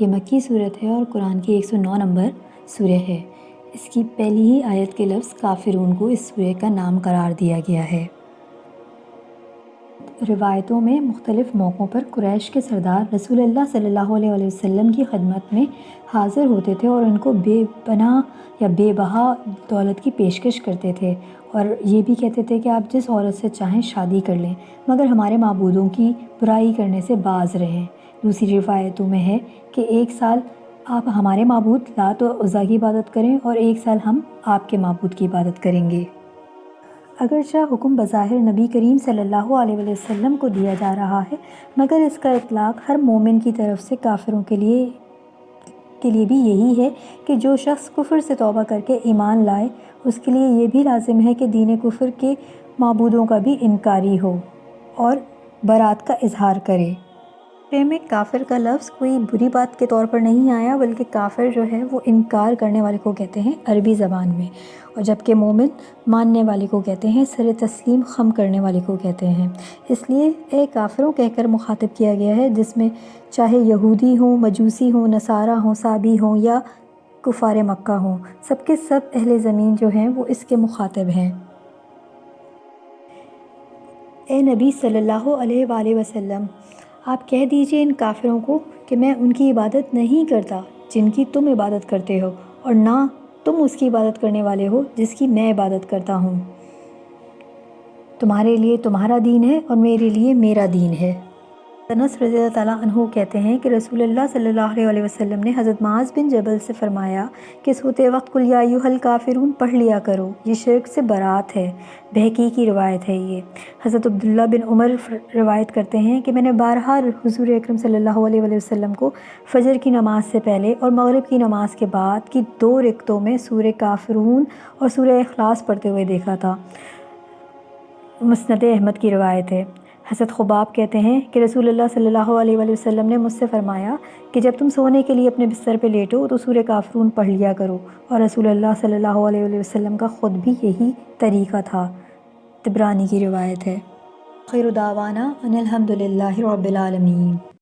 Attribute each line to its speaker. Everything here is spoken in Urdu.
Speaker 1: یہ مکی صورت ہے اور قرآن کی 109 نمبر سورہ ہے۔ اس کی پہلی ہی آیت کے لفظ کافرون کو اس سورہ کا نام قرار دیا گیا ہے۔ روایتوں میں مختلف موقعوں پر قریش کے سردار رسول اللہ صلی اللہ علیہ وسلم کی خدمت میں حاضر ہوتے تھے اور ان کو بے پناہ یا بے بہا دولت کی پیشکش کرتے تھے اور یہ بھی کہتے تھے کہ آپ جس عورت سے چاہیں شادی کر لیں مگر ہمارے معبودوں کی برائی کرنے سے باز رہیں۔ دوسری روایتوں میں ہے کہ ایک سال آپ ہمارے معبود لات و عزیٰ کی عبادت کریں اور ایک سال ہم آپ کے معبود کی عبادت کریں گے۔ اگرچہ حکم بظاہر نبی کریم صلی اللہ علیہ وسلم کو دیا جا رہا ہے مگر اس کا اطلاق ہر مومن کی طرف سے کافروں کے لیے بھی یہی ہے کہ جو شخص کفر سے توبہ کر کے ایمان لائے اس کے لیے یہ بھی لازم ہے کہ دین کفر کے معبودوں کا بھی انکاری ہو اور برات کا اظہار کرے۔ سورہ میں کافر کا لفظ کوئی بری بات کے طور پر نہیں آیا بلکہ کافر جو ہے وہ انکار کرنے والے کو کہتے ہیں عربی زبان میں، اور جبکہ مومن ماننے والے کو کہتے ہیں، سر تسلیم خم کرنے والے کو کہتے ہیں۔ اس لیے اے کافروں کہہ کر مخاطب کیا گیا ہے جس میں چاہے یہودی ہوں، مجوسی ہوں، نصارہ ہوں، صابی ہوں یا کفار مکہ ہوں، سب کے سب اہل زمین جو ہیں وہ اس کے مخاطب ہیں۔ اے نبی صلی اللہ علیہ وآلہ وسلم، آپ کہہ دیجئے ان کافروں کو کہ میں ان کی عبادت نہیں کرتا جن کی تم عبادت کرتے ہو اور نہ تم اس کی عبادت کرنے والے ہو جس کی میں عبادت کرتا ہوں۔ تمہارے لیے تمہارا دین ہے اور میرے لیے میرا دین ہے۔ انس رضی اللہ تعالیٰ عنہ کہتے ہیں کہ رسول اللہ صلی اللہ علیہ وسلم نے حضرت معاذ بن جبل سے فرمایا کہ سوتے وقت قل یا ایھا الکافرون پڑھ لیا کرو، یہ شرک سے برات ہے۔ بہقی کی روایت ہے یہ۔ حضرت عبداللہ بن عمر روایت کرتے ہیں کہ میں نے بارہا حضور اکرم صلی اللہ علیہ وسلم کو فجر کی نماز سے پہلے اور مغرب کی نماز کے بعد کی 2 رکعتوں میں سورہ کافرون اور سورہ اخلاص پڑھتے ہوئے دیکھا تھا۔ مسند احمد کی روایت ہے۔ حضرت خباب کہتے ہیں کہ رسول اللہ صلی اللہ علیہ وسلم نے مجھ سے فرمایا کہ جب تم سونے کے لیے اپنے بستر پہ لیٹو تو سورہ کافرون پڑھ لیا کرو، اور رسول اللہ صلی اللہ علیہ وسلم کا خود بھی یہی طریقہ تھا۔ طبرانی کی روایت ہے۔ آخر دعوانا ان الحمد للہ رب العالمین۔